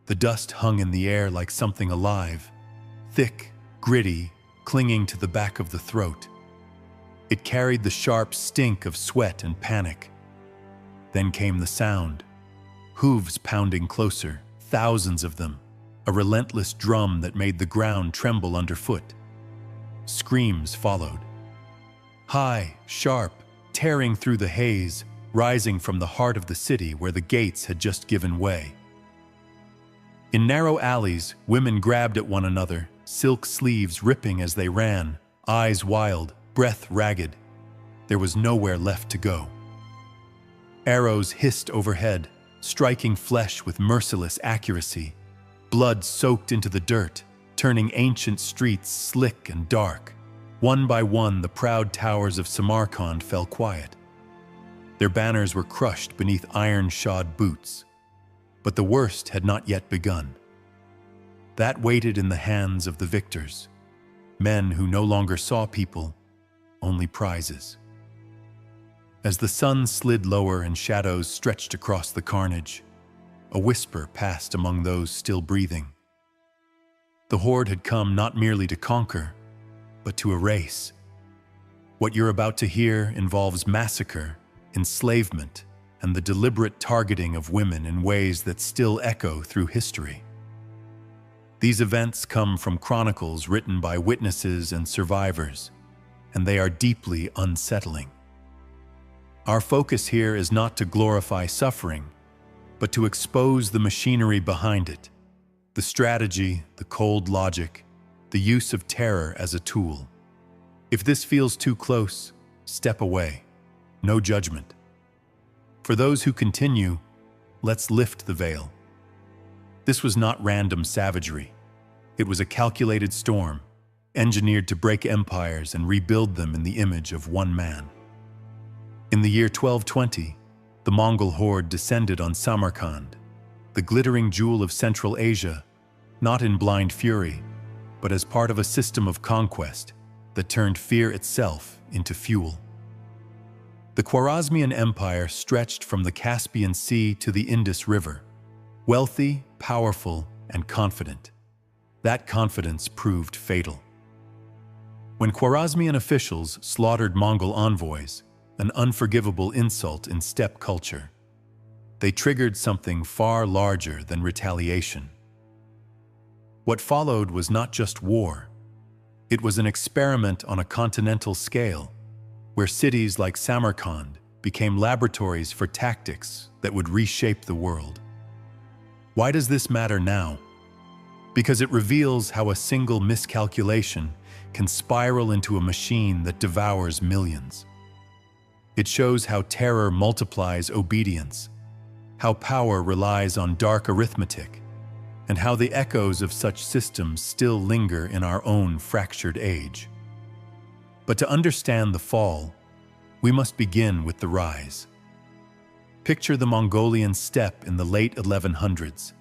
The dust hung in the air like something alive, thick, gritty, clinging to the back of the throat. It carried the sharp stink of sweat and panic. Then came the sound, hooves pounding closer, thousands of them, a relentless drum that made the ground tremble underfoot. Screams followed. High, sharp, tearing through the haze, rising from the heart of the city where the gates had just given way. In narrow alleys, women grabbed at one another, silk sleeves ripping as they ran, eyes wild, breath ragged. There was nowhere left to go. Arrows hissed overhead, striking flesh with merciless accuracy. Blood soaked into the dirt, turning ancient streets slick and dark. One by one, the proud towers of Samarkand fell quiet. Their banners were crushed beneath iron-shod boots. But the worst had not yet begun. That waited in the hands of the victors, men who no longer saw people, only prizes. As the sun slid lower and shadows stretched across the carnage, a whisper passed among those still breathing. The Horde had come not merely to conquer, but to erase. What you're about to hear involves massacre, enslavement, and the deliberate targeting of women in ways that still echo through history. These events come from chronicles written by witnesses and survivors, and they are deeply unsettling. Our focus here is not to glorify suffering, but to expose the machinery behind it, the strategy, the cold logic, the use of terror as a tool. If this feels too close, step away. No judgment. For those who continue, let's lift the veil. This was not random savagery. It was a calculated storm, engineered to break empires and rebuild them in the image of one man. In the year 1220, the Mongol Horde descended on Samarkand, the glittering jewel of Central Asia, not in blind fury, but as part of a system of conquest that turned fear itself into fuel. The Khwarezmian Empire stretched from the Caspian Sea to the Indus River, wealthy, powerful, and confident. That confidence proved fatal. When Khwarezmian officials slaughtered Mongol envoys, an unforgivable insult in steppe culture, they triggered something far larger than retaliation. What followed was not just war. It was an experiment on a continental scale, where cities like Samarkand became laboratories for tactics that would reshape the world. Why does this matter now? Because it reveals how a single miscalculation can spiral into a machine that devours millions. It shows how terror multiplies obedience, how power relies on dark arithmetic, and how the echoes of such systems still linger in our own fractured age. But to understand the fall, we must begin with the rise. Picture the Mongolian steppe in the late 1100s,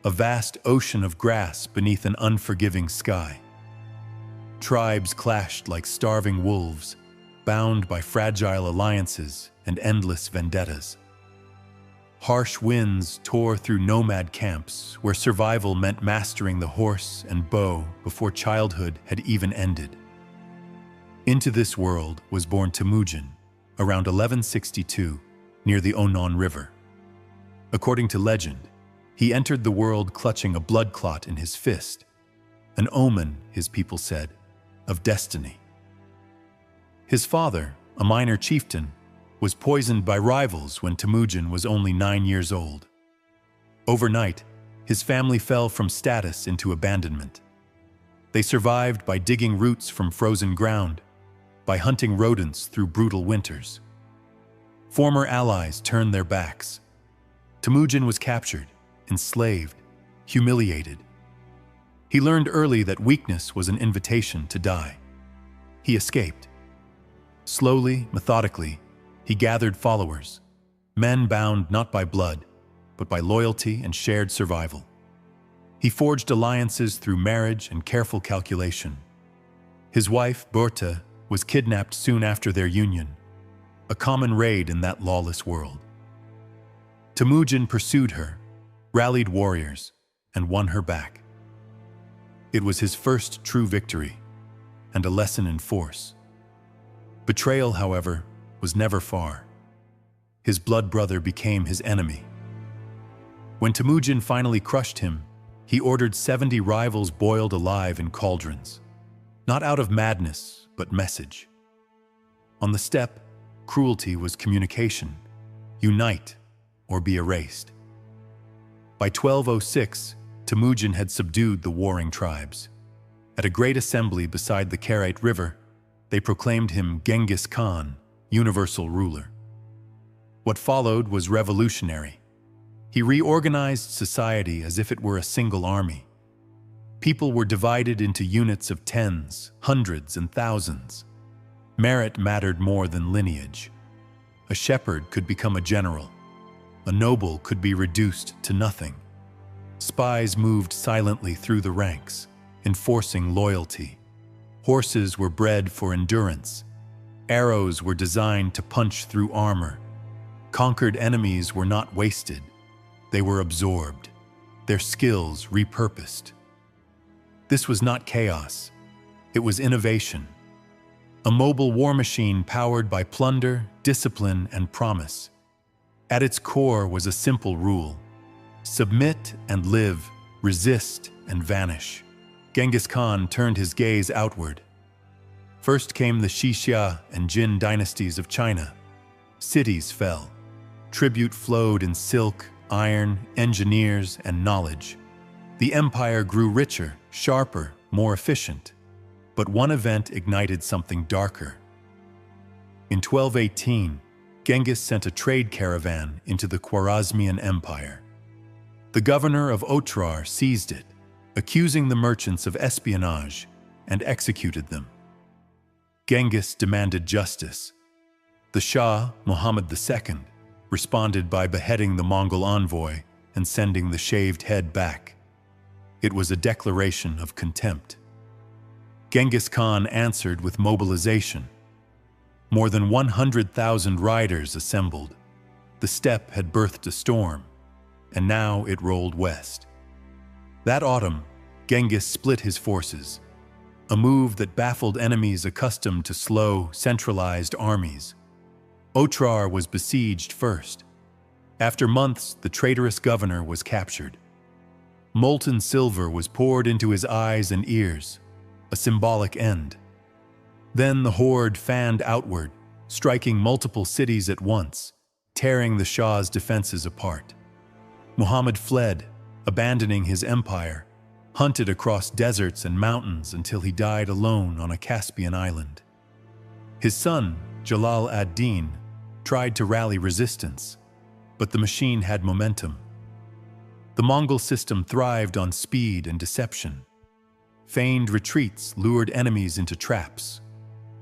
a vast ocean of grass beneath an unforgiving sky. Tribes clashed like starving wolves, bound by fragile alliances and endless vendettas. Harsh winds tore through nomad camps where survival meant mastering the horse and bow before childhood had even ended. Into this world was born Temujin around 1162 near the Onon River. According to legend, he entered the world clutching a blood clot in his fist, an omen, his people said, of destiny. His father, a minor chieftain, was poisoned by rivals when Temujin was only 9 years old. Overnight, his family fell from status into abandonment. They survived by digging roots from frozen ground, by hunting rodents through brutal winters. Former allies turned their backs. Temujin was captured, enslaved, humiliated. He learned early that weakness was an invitation to die. He escaped. Slowly, methodically, he gathered followers, men bound not by blood, but by loyalty and shared survival. He forged alliances through marriage and careful calculation. His wife, Berta, was kidnapped soon after their union, a common raid in that lawless world. Temujin pursued her, rallied warriors, and won her back. It was his first true victory, and a lesson in force. Betrayal, however, was never far. His blood brother became his enemy. When Temujin finally crushed him, he ordered 70 rivals boiled alive in cauldrons, not out of madness, but message. On the steppe, cruelty was communication: unite or be erased. By 1206, Temujin had subdued the warring tribes. At a great assembly beside the Karate River, they proclaimed him Genghis Khan, universal ruler. What followed was revolutionary. He reorganized society as if it were a single army. People were divided into units of tens, hundreds, and thousands. Merit mattered more than lineage. A shepherd could become a general. A noble could be reduced to nothing. Spies moved silently through the ranks, enforcing loyalty. Horses were bred for endurance. Arrows were designed to punch through armor. Conquered enemies were not wasted. They were absorbed, their skills repurposed. This was not chaos. It was innovation. A mobile war machine powered by plunder, discipline, and promise. At its core was a simple rule: submit and live, resist and vanish. Genghis Khan turned his gaze outward. First came the Xixia and Jin dynasties of China. Cities fell. Tribute flowed in silk, iron, engineers, and knowledge. The empire grew richer, sharper, more efficient. But one event ignited something darker. In 1218, Genghis sent a trade caravan into the Khwarezmian Empire. The governor of Otrar seized it, accusing the merchants of espionage, and executed them. Genghis demanded justice. The Shah, Muhammad II, responded by beheading the Mongol envoy and sending the shaved head back. It was a declaration of contempt. Genghis Khan answered with mobilization. More than 100,000 riders assembled. The steppe had birthed a storm, and now it rolled west. That autumn, Genghis split his forces, a move that baffled enemies accustomed to slow, centralized armies. Otrar was besieged first. After months, the traitorous governor was captured. Molten silver was poured into his eyes and ears, a symbolic end. Then the horde fanned outward, striking multiple cities at once, tearing the Shah's defenses apart. Muhammad fled, abandoning his empire, hunted across deserts and mountains until he died alone on a Caspian island. His son, Jalal ad-Din, tried to rally resistance, but the machine had momentum. The Mongol system thrived on speed and deception. Feigned retreats lured enemies into traps.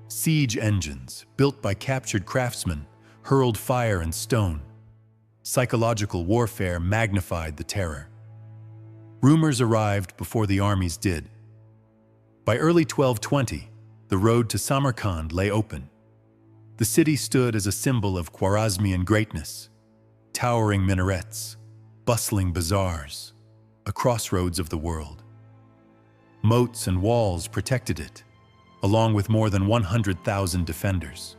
Siege engines, built by captured craftsmen, hurled fire and stone. Psychological warfare magnified the terror. Rumors arrived before the armies did. By early 1220, the road to Samarkand lay open. The city stood as a symbol of Khwarezmian greatness. Towering minarets, bustling bazaars, a crossroads of the world. Moats and walls protected it, along with more than 100,000 defenders.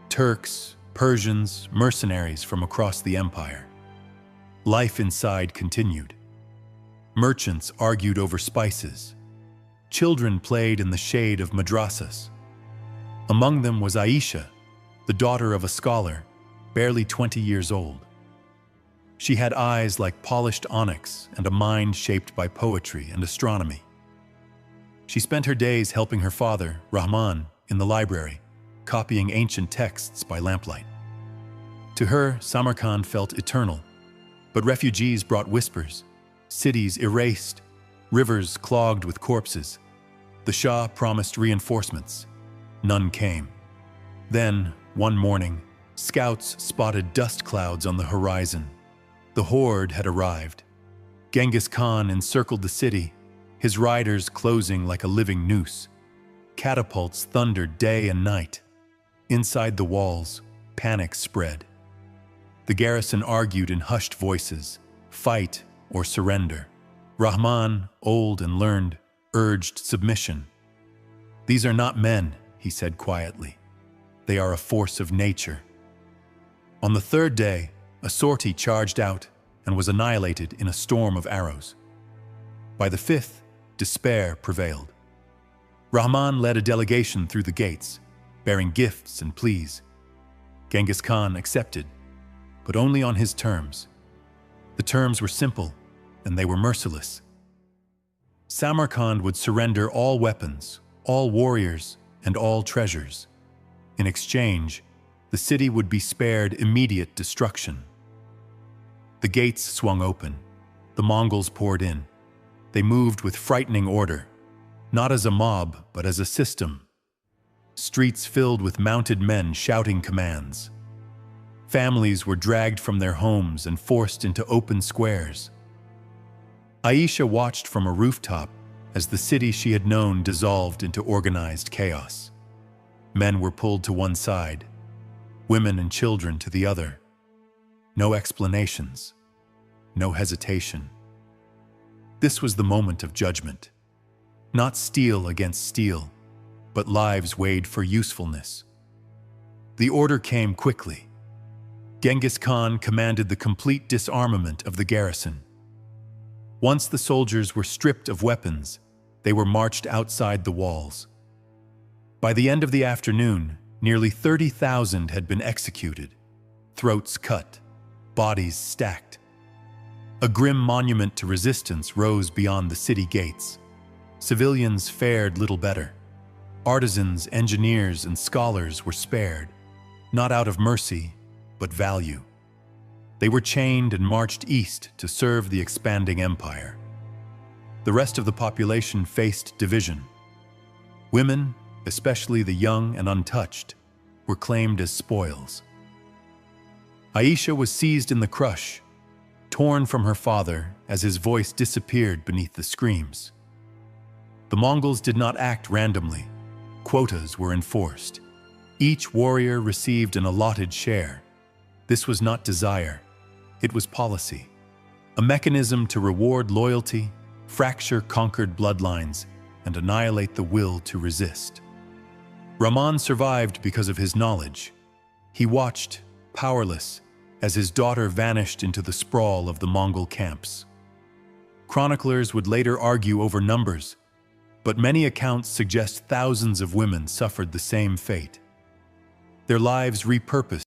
Turks, Persians, mercenaries from across the empire. Life inside continued. Merchants argued over spices. Children played in the shade of madrasas. Among them was Aisha, the daughter of a scholar, barely 20 years old. She had eyes like polished onyx and a mind shaped by poetry and astronomy. She spent her days helping her father, Rahman, in the library, copying ancient texts by lamplight. To her, Samarkand felt eternal, but refugees brought whispers, cities erased, rivers clogged with corpses. The Shah promised reinforcements. None came. Then, one morning, scouts spotted dust clouds on the horizon. The horde had arrived. Genghis Khan encircled the city, his riders closing like a living noose. Catapults thundered day and night. Inside the walls, panic spread. The garrison argued in hushed voices, fight or surrender. Rahman, old and learned, urged submission. "These are not men," he said quietly. "They are a force of nature." On the third day, a sortie charged out and was annihilated in a storm of arrows. By the fifth, despair prevailed. Rahman led a delegation through the gates, bearing gifts and pleas. Genghis Khan accepted, but only on his terms. The terms were simple, and they were merciless. Samarkand would surrender all weapons, all warriors, and all treasures. In exchange, the city would be spared immediate destruction. The gates swung open. The Mongols poured in. They moved with frightening order, not as a mob, but as a system. Streets filled with mounted men shouting commands. Families were dragged from their homes and forced into open squares. Aisha watched from a rooftop as the city she had known dissolved into organized chaos. Men were pulled to one side, women and children to the other. No explanations, no hesitation. This was the moment of judgment. Not steel against steel, but lives weighed for usefulness. The order came quickly. Genghis Khan commanded the complete disarmament of the garrison. Once the soldiers were stripped of weapons, they were marched outside the walls. By the end of the afternoon, nearly 30,000 had been executed, throats cut, bodies stacked. A grim monument to resistance rose beyond the city gates. Civilians fared little better. Artisans, engineers, and scholars were spared, not out of mercy, but value. They were chained and marched east to serve the expanding empire. The rest of the population faced division. Women, especially the young and untouched, were claimed as spoils. Aisha was seized in the crush, torn from her father as his voice disappeared beneath the screams. The Mongols did not act randomly. Quotas were enforced. Each warrior received an allotted share. This was not desire, it was policy. A mechanism to reward loyalty, fracture conquered bloodlines, and annihilate the will to resist. Rahman survived because of his knowledge. He watched, powerless, as his daughter vanished into the sprawl of the Mongol camps. Chroniclers would later argue over numbers, but many accounts suggest thousands of women suffered the same fate. Their lives repurposed